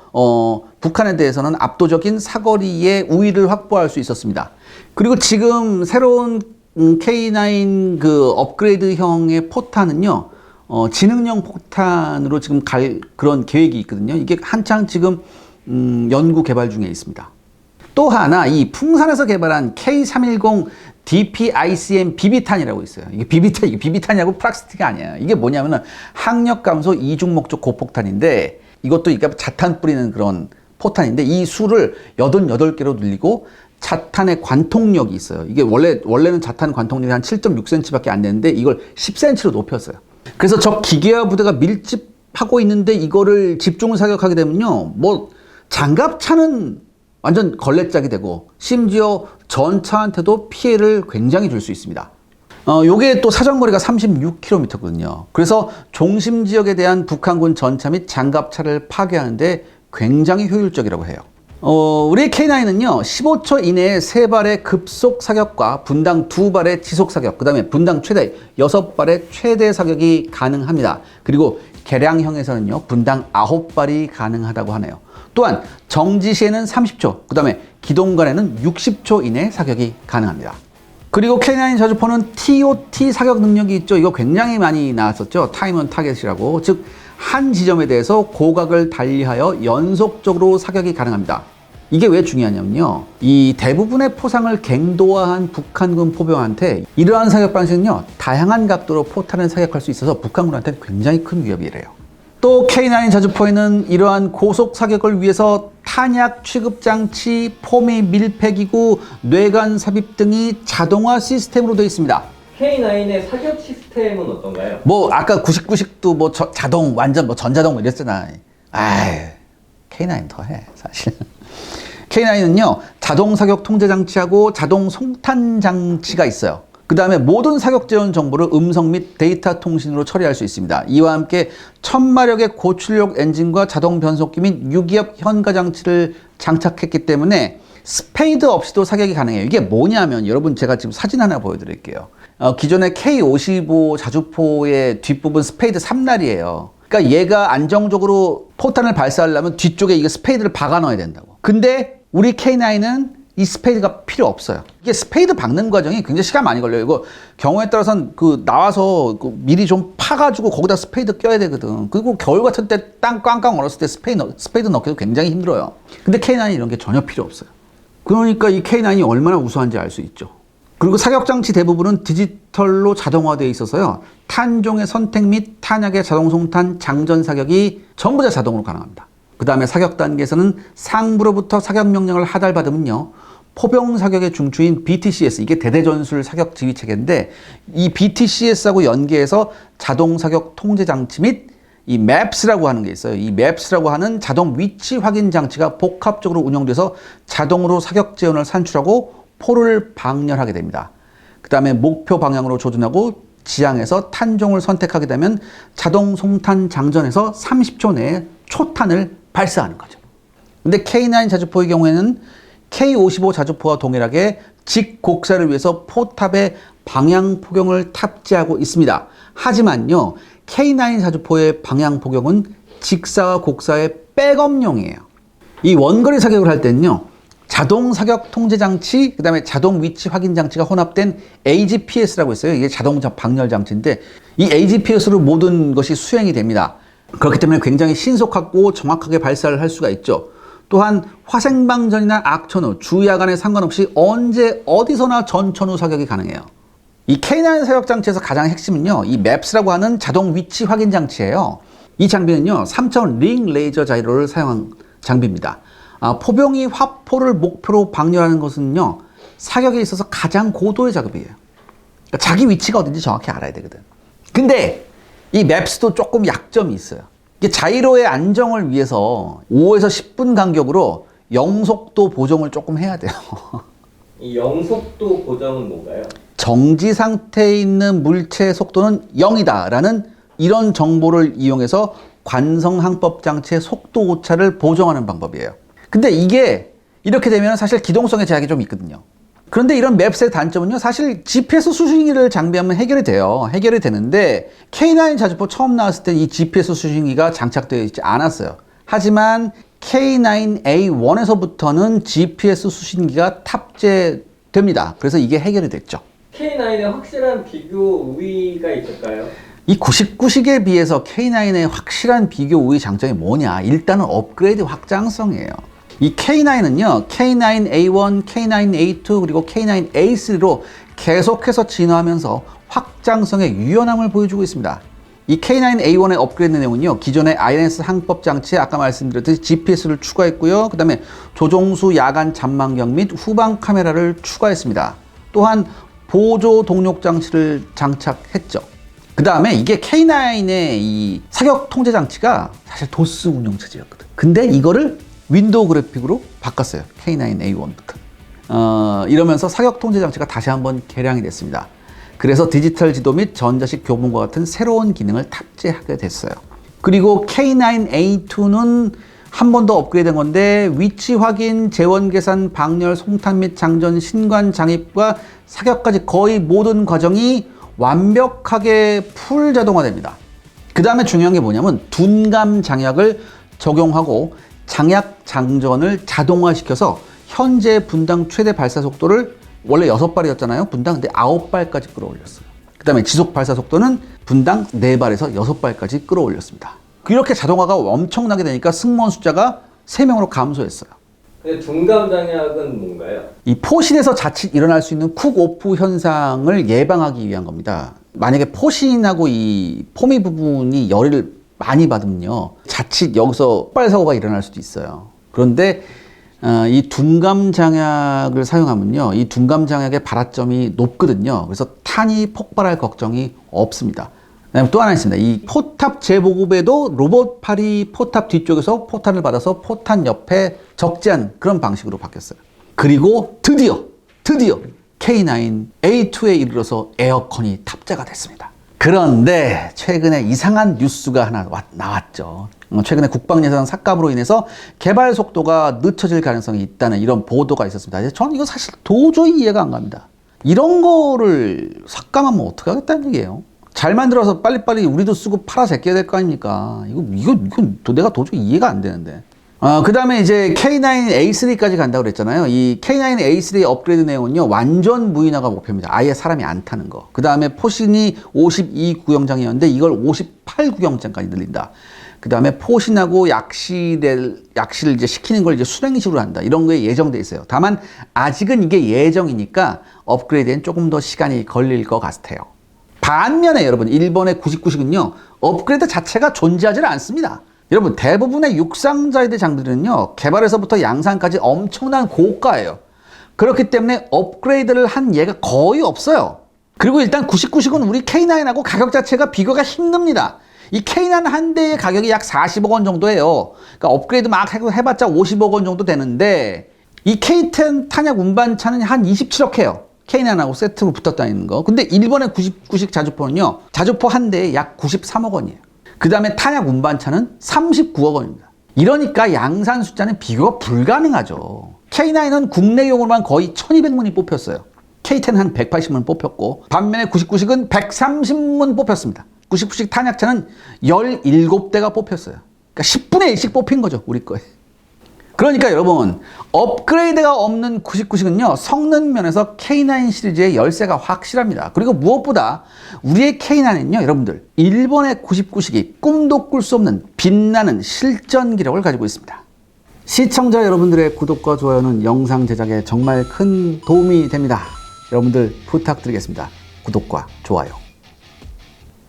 북한에 대해서는 압도적인 사거리의 우위를 확보할 수 있었습니다. 그리고 지금 새로운 K9 그 업그레이드형의 포탄은요, 지능형 폭탄으로 지금 갈 그런 계획이 있거든요. 이게 한창 지금 연구 개발 중에 있습니다. 또 하나 이 풍산에서 개발한 K310 DPICM 비비탄이라고 있어요. 이게 비비탄이라고 프락스틱이 아니에요. 이게 뭐냐면은 항력 감소 이중 목적 고폭탄인데 이것도 이게 자탄 뿌리는 그런 포탄인데 이 수를 88개로 늘리고 자탄의 관통력이 있어요. 이게 원래는 자탄 관통력이 한 7.6cm밖에 안 되는데 이걸 10cm로 높였어요. 그래서 적 기계화 부대가 밀집하고 있는데 이거를 집중 사격하게 되면요. 뭐 장갑차는 완전 걸레짝이 되고 심지어 전차한테도 피해를 굉장히 줄 수 있습니다. 요게 또 사정거리가 36km거든요. 그래서 종심 지역에 대한 북한군 전차 및 장갑차를 파괴하는데 굉장히 효율적이라고 해요. 우리 K9은요, 15초 이내에 3발의 급속 사격과 분당 2발의 지속 사격, 그 다음에 분당 최대 6발의 최대 사격이 가능합니다. 그리고 개량형에서는요, 분당 9발이 가능하다고 하네요. 또한 정지 시에는 30초, 그 다음에 기동간에는 60초 이내 사격이 가능합니다. 그리고 K9 자주포는 TOT 사격 능력이 있죠. 이거 굉장히 많이 나왔었죠. 타임 온 타겟이라고. 즉, 한 지점에 대해서 고각을 달리하여 연속적으로 사격이 가능합니다. 이게 왜 중요하냐면요. 이 대부분의 포상을 갱도화한 북한군 포병한테 이러한 사격 방식은요. 다양한 각도로 포탄을 사격할 수 있어서 북한군한테 굉장히 큰 위협이래요. 또 K9 자주포에는 이러한 고속 사격을 위해서 탄약 취급 장치, 포미 밀폐기구, 뇌관 삽입 등이 자동화 시스템으로 되어 있습니다. K9의 사격 시스템은 어떤가요? 뭐 아까 99식도 뭐 자동 완전 뭐 전자동 뭐 이랬잖아. K9 더해 사실. K9은요 자동 사격 통제 장치하고 자동 송탄 장치가 있어요. 그 다음에 모든 사격 재원 정보를 음성 및 데이터 통신으로 처리할 수 있습니다. 이와 함께 1000마력의 고출력 엔진과 자동 변속기 및 유기압 현가 장치를 장착했기 때문에 스페이드 없이도 사격이 가능해요. 이게 뭐냐면 여러분 제가 지금 사진 하나 보여드릴게요. 기존의 K55 자주포의 뒷부분 스페이드 3날이에요. 그러니까 얘가 안정적으로 포탄을 발사하려면 뒤쪽에 이게 스페이드를 박아 넣어야 된다고. 근데 우리 K9은 이 스페이드가 필요 없어요. 이게 스페이드 박는 과정이 굉장히 시간 많이 걸려요. 이거 경우에 따라서는 나와서 미리 좀 파가지고 거기다 스페이드 껴야 되거든. 그리고 겨울 같은 때 땅 꽝꽝 얼었을 때 스페이드 넣기도 굉장히 힘들어요. 근데 K9이 이런 게 전혀 필요 없어요. 그러니까 이 K9이 얼마나 우수한지 알 수 있죠. 그리고 사격장치 대부분은 디지털로 자동화되어 있어서요. 탄종의 선택 및 탄약의 자동 송탄, 장전 사격이 전부 다 자동으로 가능합니다. 그 다음에 사격 단계에서는 상부로부터 사격 명령을 하달받으면요. 포병 사격의 중추인 BTCS, 이게 대대전술 사격 지휘 체계인데 이 BTCS하고 연계해서 자동 사격 통제 장치 및 이 MAPS라고 하는 게 있어요. 이 MAPS라고 하는 자동 위치 확인 장치가 복합적으로 운영돼서 자동으로 사격 재원을 산출하고 포를 방열하게 됩니다. 그 다음에 목표 방향으로 조준하고 지향해서 탄종을 선택하게 되면 자동 송탄 장전에서 30초 내에 초탄을 발사하는 거죠. 근데 K9 자주포의 경우에는 K55 자주포와 동일하게 직곡사를 위해서 포탑에 방향 포경을 탑재하고 있습니다. 하지만요, K9 자주포의 방향 포경은 직사와 곡사의 백업용이에요. 이 원거리 사격을 할 때는요, 자동 사격 통제 장치, 그 다음에 자동 위치 확인 장치가 혼합된 AGPS라고 있어요. 이게 자동차 방열 장치인데 이 AGPS로 모든 것이 수행이 됩니다. 그렇기 때문에 굉장히 신속하고 정확하게 발사를 할 수가 있죠. 또한 화생방전이나 악천후, 주야간에 상관없이 언제 어디서나 전천후 사격이 가능해요. 이 K9 사격 장치에서 가장 핵심은요, 이 MAPS라고 하는 자동 위치 확인 장치예요. 이 장비는요, 3차원 링 레이저 자이로를 사용한 장비입니다. 포병이 화포를 목표로 방열하는 것은요, 사격에 있어서 가장 고도의 작업이에요. 그러니까 자기 위치가 어딘지 정확히 알아야 되거든. 근데 이 MAPS도 조금 약점이 있어요. 이게 자이로의 안정을 위해서 5에서 10분 간격으로 영속도 보정을 조금 해야 돼요. 이 영속도 보정은 뭔가요? 정지 상태에 있는 물체의 속도는 0이다라는 이런 정보를 이용해서 관성항법 장치의 속도 오차를 보정하는 방법이에요. 근데 이게 이렇게 되면 사실 기동성에 제약이 좀 있거든요. 그런데 이런 맵스의 단점은요, 사실 GPS 수신기를 장비하면 해결이 돼요. 해결이 되는데 K9 자주포 처음 나왔을 때 이 GPS 수신기가 장착되어 있지 않았어요. 하지만 K9A1에서부터는 GPS 수신기가 탑재됩니다. 그래서 이게 해결이 됐죠. K9의 확실한 비교 우위가 있을까요? 이 99식에 비해서 K9의 확실한 비교 우위 장점이 뭐냐? 일단은 업그레이드 확장성이에요. 이 K9은요, K9A1, K9A2, 그리고 K9A3로 계속해서 진화하면서 확장성의 유연함을 보여주고 있습니다. 이 K9A1의 업그레이드 내용은요, 기존의 INS 항법 장치에 아까 말씀드렸듯이 GPS를 추가했고요. 그 다음에 조종수 야간 잠망경 및 후방 카메라를 추가했습니다. 또한 보조 동력 장치를 장착했죠. 그 다음에 이게 K9의 이 사격 통제 장치가 사실 도스 운영 체제였거든. 근데 이거를 윈도우 그래픽으로 바꿨어요. K9A1부터. 이러면서 사격 통제 장치가 다시 한번 개량이 됐습니다. 그래서 디지털 지도 및 전자식 교본과 같은 새로운 기능을 탑재하게 됐어요. 그리고 K9A2는 한 번 더 업그레이드된 건데 위치 확인, 재원 계산, 방열, 송탄 및 장전, 신관 장입과 사격까지 거의 모든 과정이 완벽하게 풀 자동화됩니다. 그 다음에 중요한 게 뭐냐면 둔감 장약을 적용하고 장약 장전을 자동화시켜서 현재 분당 최대 발사 속도를 원래 6발이었잖아요. 분당. 근데 9발까지 끌어올렸어요. 그 다음에 지속 발사 속도는 분당 4발에서 6발까지 끌어올렸습니다. 이렇게 자동화가 엄청나게 되니까 승무원 숫자가 3명으로 감소했어요. 근데 둔감 장약은 뭔가요? 이 포신에서 자칫 일어날 수 있는 쿡오프 현상을 예방하기 위한 겁니다. 만약에 포신하고 이 포미 부분이 열을 많이 받으면요, 자칫 여기서 폭발사고가 일어날 수도 있어요. 그런데 이 둔감 장약을 사용하면요, 이 둔감 장약의 발화점이 높거든요. 그래서 탄이 폭발할 걱정이 없습니다. 그다음에 또 하나 있습니다. 이 포탑 재보급에도 로봇팔이 포탑 뒤쪽에서 포탄을 받아서 포탄 옆에 적재한 그런 방식으로 바뀌었어요. 그리고 드디어 K9A2에 이르러서 에어컨이 탑재가 됐습니다. 그런데 최근에 이상한 뉴스가 하나 나왔죠. 최근에 국방예산 삭감으로 인해서 개발 속도가 늦춰질 가능성이 있다는 이런 보도가 있었습니다. 저는 이거 사실 도저히 이해가 안 갑니다. 이런 거를 삭감하면 어떻게 하겠다는 얘기예요? 잘 만들어서 빨리빨리 우리도 쓰고 팔아 제껴야 될 거 아닙니까? 이건 내가 도저히 이해가 안 되는데. 그 다음에 이제 K9A3까지 간다고 그랬잖아요. 이 K9A3 업그레이드 내용은요, 완전 무인화가 목표입니다. 아예 사람이 안 타는 거. 그 다음에 포신이 52구경장이었는데 이걸 58구경장까지 늘린다. 그 다음에 포신하고 약실을 이제 시키는 걸 이제 수랭식으로 한다. 이런 거에 예정돼 있어요. 다만 아직은 이게 예정이니까 업그레이드엔 조금 더 시간이 걸릴 것 같아요. 반면에 여러분, 일본의 99식은요, 업그레이드 자체가 존재하지 않습니다. 여러분, 대부분의 육상자위대 장비들은요, 개발에서부터 양산까지 엄청난 고가예요. 그렇기 때문에 업그레이드를 한 예가 거의 없어요. 그리고 일단 99식은 우리 K9하고 가격 자체가 비교가 힘듭니다. 이 K9 한 대의 가격이 약 40억 원 정도예요. 그러니까 업그레이드 막 해봤자 50억 원 정도 되는데, 이 K10 탄약 운반차는 한 27억 해요. K9하고 세트로 붙어 다니는 거. 근데 일본의 99식 자주포는요, 자주포 한 대에 약 93억 원이에요. 그 다음에 탄약 운반차는 39억 원입니다. 이러니까 양산 숫자는 비교가 불가능하죠. K9은 국내용으로만 거의 1200문이 뽑혔어요. K10 한 180문 뽑혔고, 반면에 99식은 130문 뽑혔습니다. 99식 탄약차는 17대가 뽑혔어요. 그러니까 10분의 1씩 뽑힌 거죠, 우리 거에. 그러니까 여러분, 업그레이드가 없는 99식은요, 성능 면에서 K9 시리즈의 열세가 확실합니다. 그리고 무엇보다 우리의 K9은요, 여러분들, 일본의 99식이 꿈도 꿀 수 없는 빛나는 실전 기록을 가지고 있습니다. 시청자 여러분들의 구독과 좋아요는 영상 제작에 정말 큰 도움이 됩니다. 여러분들 부탁드리겠습니다. 구독과 좋아요.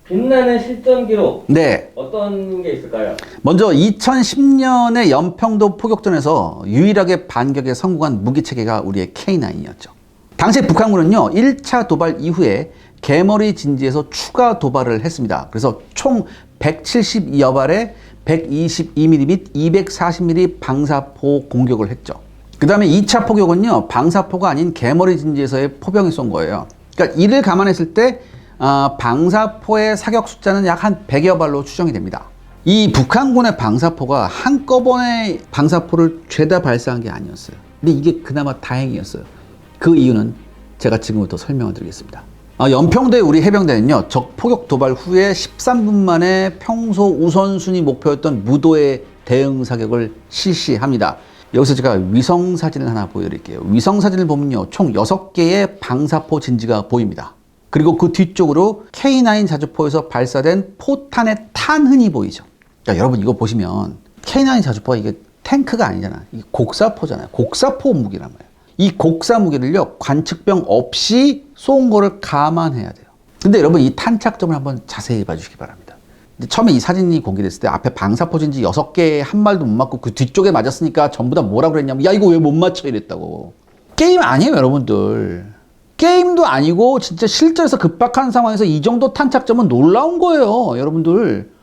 빛나는 실전 기록. 네. 어떤 게 있을까요? 먼저 2010년에 연평도 포격전에서 유일하게 반격에 성공한 무기체계가 우리의 K9이었죠. 당시 북한군은요, 1차 도발 이후에 개머리 진지에서 추가 도발을 했습니다. 그래서 총 172여 발에 122mm 및 240mm 방사포 공격을 했죠. 그 다음에 2차 포격은요, 방사포가 아닌 개머리 진지에서의 포병이 쏜 거예요. 그러니까 이를 감안했을 때 방사포의 사격 숫자는 약 한 100여 발로 추정이 됩니다. 이 북한군의 방사포가 한꺼번에 방사포를 죄다 발사한 게 아니었어요. 근데 이게 그나마 다행이었어요. 그 이유는 제가 지금부터 설명을 드리겠습니다. 연평도의 우리 해병대는요, 적 포격 도발 후에 13분 만에 평소 우선순위 목표였던 무도의 대응 사격을 실시합니다. 여기서 제가 위성 사진을 하나 보여드릴게요. 위성 사진을 보면요, 총 6개의 방사포 진지가 보입니다. 그리고 그 뒤쪽으로 K9 자주포에서 발사된 포탄의 탄흔이 보이죠. 그러니까 여러분 이거 보시면 K9 자주포가 이게 탱크가 아니잖아. 이게 곡사포잖아요. 곡사포 무기란 말이에요. 이 곡사 무기를요, 관측병 없이 쏜 거를 감안해야 돼요. 근데 여러분 이 탄착점을 한번 자세히 봐주시기 바랍니다. 처음에 이 사진이 공개됐을 때 앞에 방사포진지 6개 한 발도 못 맞고 그 뒤쪽에 맞았으니까 전부 다 뭐라 그랬냐면 야 이거 왜 못 맞춰 이랬다고. 게임 아니에요 여러분들. 게임도 아니고 진짜 실전에서 급박한 상황에서 이 정도 탄착점은 놀라운 거예요 여러분들.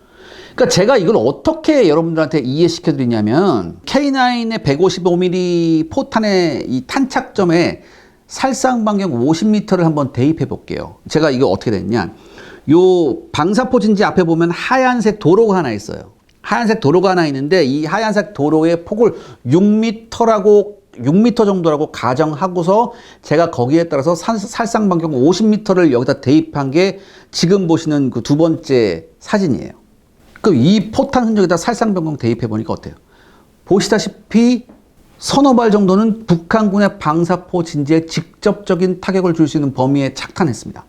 그러니까 제가 이걸 어떻게 여러분들한테 이해시켜 드리냐면 K9의 155mm 포탄의 이 탄착점에 살상 반경 50m를 한번 대입해 볼게요. 제가 이거 어떻게 됐냐, 요 방사포 진지 앞에 보면 하얀색 도로가 하나 있어요. 하얀색 도로가 하나 있는데 이 하얀색 도로의 폭을 6m 정도라고 가정하고서 제가 거기에 따라서 살상 반경 50m를 여기다 대입한 게 지금 보시는 그 두 번째 사진이에요. 그럼 이 포탄 흔적에다 살상 반경 대입해 보니까 어때요? 보시다시피 서너 발 정도는 북한군의 방사포 진지에 직접적인 타격을 줄 수 있는 범위에 착탄했습니다.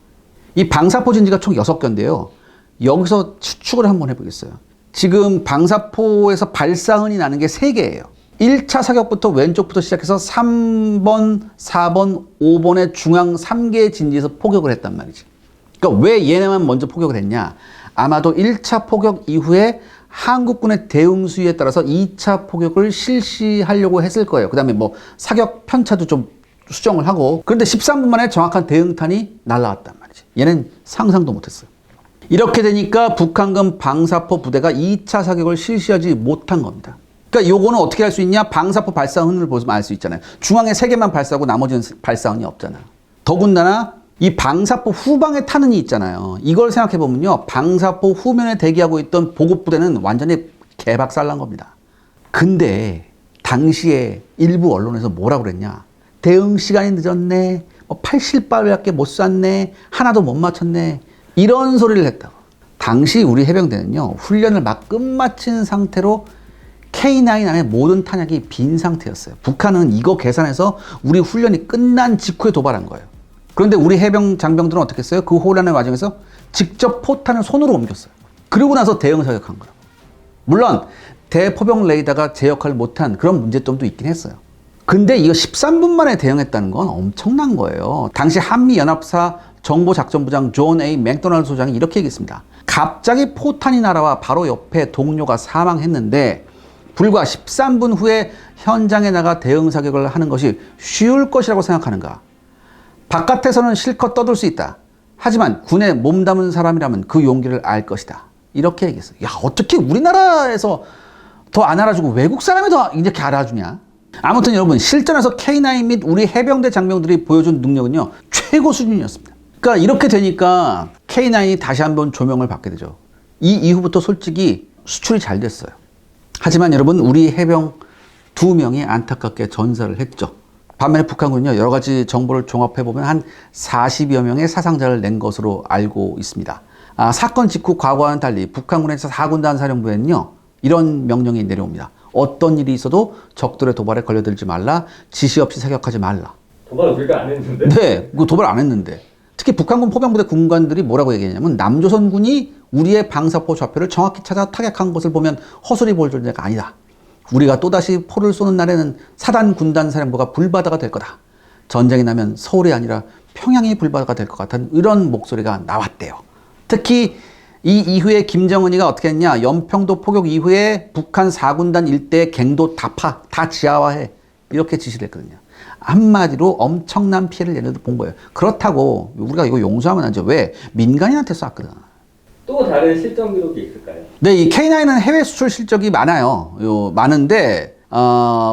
이 방사포 진지가 총 6개인데요. 여기서 추측을 한번 해보겠어요. 지금 방사포에서 발사흔이 나는 게 3개예요. 1차 사격부터 왼쪽부터 시작해서 3번, 4번, 5번의 중앙 3개의 진지에서 포격을 했단 말이지. 그러니까 왜 얘네만 먼저 포격을 했냐? 아마도 1차 포격 이후에 한국군의 대응 수위에 따라서 2차 포격을 실시하려고 했을 거예요. 그 다음에 뭐 사격 편차도 좀 수정을 하고. 그런데 13분 만에 정확한 대응탄이 날라왔단 말이지. 얘는 상상도 못했어요. 이렇게 되니까 북한군 방사포 부대가 2차 사격을 실시하지 못한 겁니다. 그러니까 요거는 어떻게 할 수 있냐? 방사포 발사흔을 보면 알 수 있잖아요. 중앙에 3개만 발사하고 나머지는 발사흔이 없잖아. 더군다나 이 방사포 후방에 탄흔이 있잖아요. 이걸 생각해 보면요, 방사포 후면에 대기하고 있던 보급 부대는 완전히 개박살난 겁니다. 근데 당시에 일부 언론에서 뭐라고 그랬냐? 대응 시간이 늦었네, 80발밖에 못 쐈네, 하나도 못 맞췄네, 이런 소리를 했다고. 당시 우리 해병대는요, 훈련을 막 끝마친 상태로 K9 안에 모든 탄약이 빈 상태였어요. 북한은 이거 계산해서 우리 훈련이 끝난 직후에 도발한 거예요. 그런데 우리 해병 장병들은 어떻게 했어요? 그 혼란의 과정에서 직접 포탄을 손으로 옮겼어요. 그러고 나서 대응 사격한 거라고. 물론 대포병 레이더가 제 역할을 못한 그런 문제점도 있긴 했어요. 근데 이거 13분 만에 대응했다는 건 엄청난 거예요. 당시 한미연합사 정보작전부장 존 A. 맥도날드 소장이 이렇게 얘기했습니다. 갑자기 포탄이 날아와 바로 옆에 동료가 사망했는데 불과 13분 후에 현장에 나가 대응 사격을 하는 것이 쉬울 것이라고 생각하는가? 바깥에서는 실컷 떠들 수 있다. 하지만 군에 몸담은 사람이라면 그 용기를 알 것이다. 이렇게 얘기했어요. 야, 어떻게 우리나라에서 더 안 알아주고 외국 사람이 더 이렇게 알아주냐? 아무튼 여러분, 실전에서 K9 및 우리 해병대 장병들이 보여준 능력은요, 최고 수준이었습니다. 그러니까 이렇게 되니까 K9이 다시 한번 조명을 받게 되죠. 이 이후부터 솔직히 수출이 잘 됐어요. 하지만 여러분, 우리 해병 2명이 안타깝게 전사를 했죠. 반면에 북한군은요, 여러 가지 정보를 종합해보면 한 40여 명의 사상자를 낸 것으로 알고 있습니다. 사건 직후 과거와는 달리 북한군의 4군단 사령부에는요, 이런 명령이 내려옵니다. 어떤 일이 있어도 적들의 도발에 걸려들지 말라, 지시 없이 사격하지 말라. 도발 우리가 안 했는데? 네, 그 도발 안 했는데. 특히 북한군 포병부대 군관들이 뭐라고 얘기했냐면, 남조선군이 우리의 방사포 좌표를 정확히 찾아 타격한 것을 보면 허술이 보일 존재가 아니다. 우리가 또다시 포를 쏘는 날에는 사단 군단 사령부가 불바다가 될 거다. 전쟁이 나면 서울이 아니라 평양이 불바다가 될 것 같은 이런 목소리가 나왔대요. 특히 이 이후에 김정은이가 어떻게 했냐? 연평도 포격 이후에 북한 4군단 일대의 갱도 다 지하화해. 이렇게 지시를 했거든요. 한마디로 엄청난 피해를 얘네들 본 거예요. 그렇다고 우리가 이거 용서하면 안 되죠. 왜? 민간인한테 쐈거든. 또 다른 실전 기록이 있을까요? 네, 이 K9은 해외 수출 실적이 많아요. 많은데,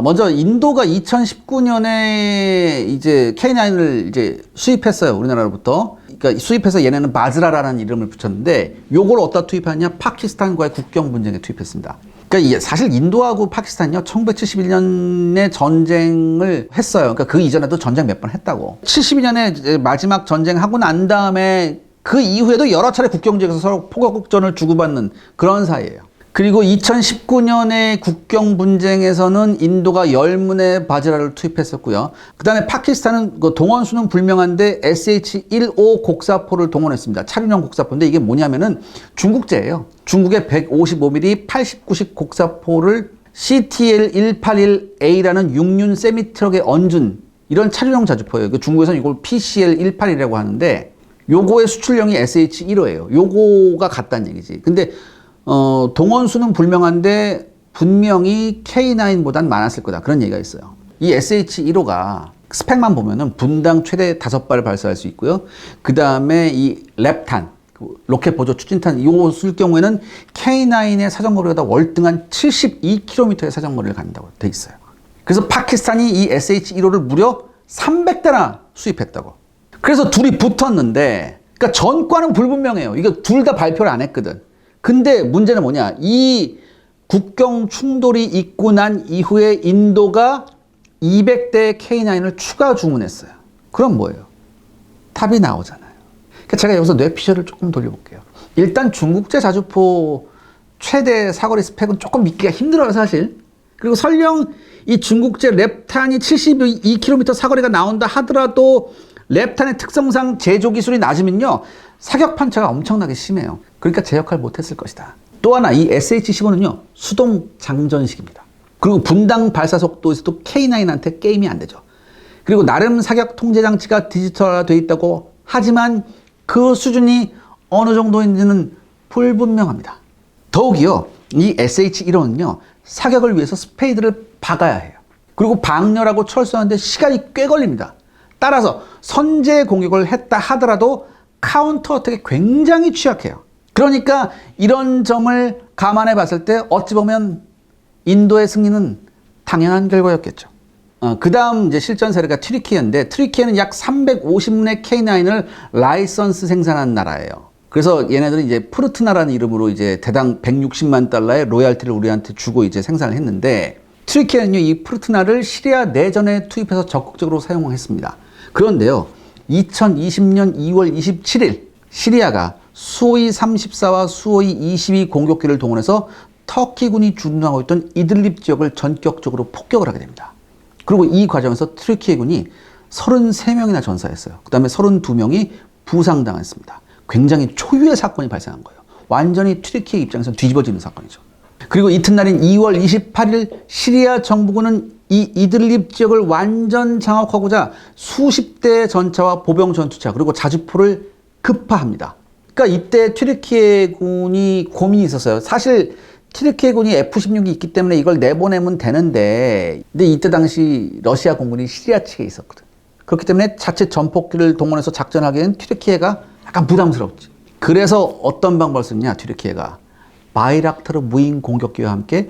먼저 인도가 2019년에 이제 K9을 이제 수입했어요. 우리나라로부터. 그러니까 수입해서 얘네는 바즈라라는 이름을 붙였는데, 요걸 어디다 투입하냐? 파키스탄과의 국경 분쟁에 투입했습니다. 그러니까 사실 인도하고 파키스탄이요, 1971년에 전쟁을 했어요. 그러니까 그 이전에도 전쟁 몇 번 했다고. 72년에 마지막 전쟁하고 난 다음에 그 이후에도 여러 차례 국경지역에서 서로 포격전을 주고받는 그런 사이예요. 그리고 2019년의 국경 분쟁에서는 인도가 열문의 바지라를 투입했었고요. 그 다음에 파키스탄은 그 동원 수는 불명한데 SH-15 곡사포를 동원했습니다. 차륜형 곡사포인데 이게 뭐냐면은 중국제예요. 중국의 155mm 89식 곡사포를 CTL-181A라는 6륜 세미트럭에 얹은 이런 차륜형 자주포예요. 중국에서는 이걸 PCL-181이라고 하는데 요거의 수출량이 SH-15예요. 요거가 같다는 얘기지. 근데 동원수는 불명한데 분명히 K9보단 많았을 거다. 그런 얘기가 있어요. 이 SH-15가 스펙만 보면은 분당 최대 5발 발사할 수 있고요. 그 다음에 이 랩탄, 로켓 보조 추진탄, 요거 쓸 경우에는 K9의 사정거리보다 월등한 72km의 사정거리를 갖는다고 돼 있어요. 그래서 파키스탄이 이 SH-15를 무려 300대나 수입했다고. 그래서 둘이 붙었는데, 그러니까 전과는 불분명해요. 이거 둘 다 발표를 안 했거든. 근데 문제는 뭐냐? 이 국경 충돌이 있고 난 이후에 인도가 200대의 K9을 추가 주문했어요. 그럼 뭐예요? 답이 나오잖아요. 그러니까 제가 여기서 뇌피셜을 조금 돌려볼게요. 일단 중국제 자주포 최대 사거리 스펙은 조금 믿기가 힘들어요, 사실. 그리고 설령 이 중국제 랩탄이 72km 사거리가 나온다 하더라도 랩탄의 특성상 제조 기술이 낮으면요, 사격 편차가 엄청나게 심해요. 그러니까 제 역할 못했을 것이다. 또 하나, 이 SH-15는요, 수동 장전식입니다. 그리고 분당 발사 속도에서도 K9한테 게임이 안 되죠. 그리고 나름 사격 통제 장치가 디지털화되어 있다고 하지만 그 수준이 어느 정도인지는 불분명합니다. 더욱이요, 이 SH-15는요, 사격을 위해서 스페이드를 박아야 해요. 그리고 방열하고 철수하는데 시간이 꽤 걸립니다. 따라서 선제 공격을 했다 하더라도 카운터 어택에 굉장히 취약해요. 그러니까 이런 점을 감안해 봤을 때 어찌 보면 인도의 승리는 당연한 결과였겠죠. 그 다음 이제 실전 사례가 튀르키예인데, 튀르키예는 약 350문의 K9을 라이선스 생산한 나라예요. 그래서 얘네들은 이제 푸르트나라는 이름으로 이제 대당 160만 달러의 로얄티를 우리한테 주고 이제 생산을 했는데, 튀르키예는요, 이 푸르트나를 시리아 내전에 투입해서 적극적으로 사용했습니다. 그런데요, 2020년 2월 27일 시리아가 수호이 34와 수호이 22 공격기를 동원해서 터키군이 주둔하고 있던 이들립 지역을 전격적으로 폭격을 하게 됩니다. 그리고 이 과정에서 튀르키예군이 33명이나 전사했어요. 그 다음에 32명이 부상당했습니다. 굉장히 초유의 사건이 발생한 거예요. 완전히 튀르키예 입장에서 뒤집어지는 사건이죠. 그리고 이튿날인 2월 28일 시리아 정부군은 이 이들립 지역을 완전 장악하고자 수십 대의 전차와 보병 전투차 그리고 자주포를 급파합니다. 그러니까 이때 튀르키예군이 고민이 있었어요. 사실 튀르키예군이 F-16이 있기 때문에 이걸 내보내면 되는데, 근데 이때 당시 러시아 공군이 시리아 측에 있었거든. 그렇기 때문에 자체 전폭기를 동원해서 작전하기에는 튀르키예가 약간 부담스럽지. 그래서 어떤 방법을 썼냐, 튀르키예가. 바이락타르 무인 공격기와 함께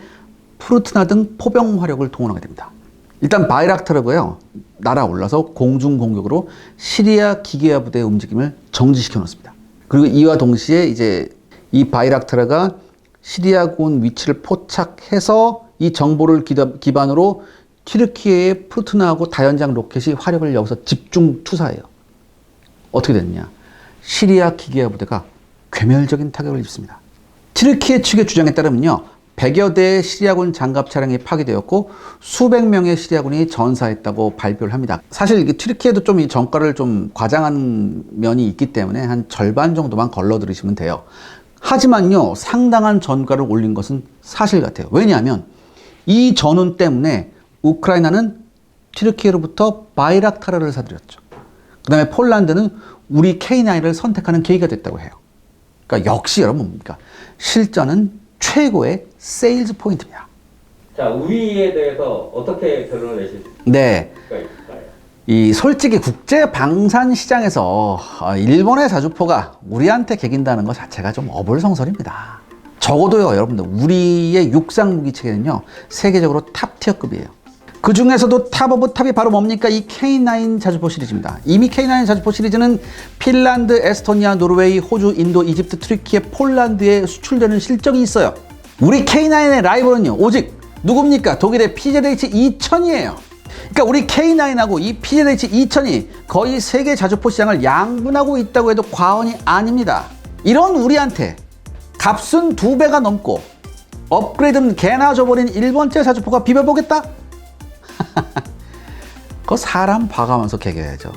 푸르트나 등 포병 화력을 동원하게 됩니다. 일단 바이락타르가요, 날아올라서 공중 공격으로 시리아 기계화 부대의 움직임을 정지시켜 놓습니다. 그리고 이와 동시에 이제 이 바이락타르가 시리아군 위치를 포착해서 이 정보를 기반으로 튀르키예의 푸르트나하고 다연장 로켓이 화력을 여기서 집중 투사해요. 어떻게 됐냐? 시리아 기계화 부대가 괴멸적인 타격을 입습니다. 튀르키예 측의 주장에 따르면요, 100여 대의 시리아군 장갑 차량이 파괴되었고 수백 명의 시리아군이 전사했다고 발표를 합니다. 사실 튀르키예도 좀 이 전과를 좀 과장한 면이 있기 때문에 한 절반 정도만 걸러 들으시면 돼요. 하지만요, 상당한 전과를 올린 것은 사실 같아요. 왜냐하면 이 전운 때문에 우크라이나는 튀르키예로부터 바이락타르를 사들였죠. 그 다음에 폴란드는 우리 K9을 선택하는 계기가 됐다고 해요. 그러니까 역시 여러분 뭡니까? 실전은 최고의 세일즈 포인트입니다. 자, 우위에 대해서 어떻게 결론을 내실 네. 수가 있을까요? 이 솔직히 국제 방산 시장에서 일본의 자주포가 우리한테 개긴다는 것 자체가 좀 어불성설입니다. 적어도요, 여러분들, 우리의 육상 무기 체계는요, 세계적으로 탑티어급이에요. 그 중에서도 탑 오브 탑이 바로 뭡니까? 이 K9 자주포 시리즈입니다. 이미 K9 자주포 시리즈는 핀란드, 에스토니아, 노르웨이, 호주, 인도, 이집트, 튀르키예, 폴란드에 수출되는 실적이 있어요. 우리 K9의 라이벌은요, 오직 누굽니까? 독일의 PZH-2000이에요. 그러니까 우리 K9하고 이 PZH-2000이 거의 세계 자주포 시장을 양분하고 있다고 해도 과언이 아닙니다. 이런 우리한테 값은 2배가 넘고 업그레이드는 개나 줘버린 1번째 자주포가 비벼보겠다? 그거 사람 봐가면서 개겨야죠.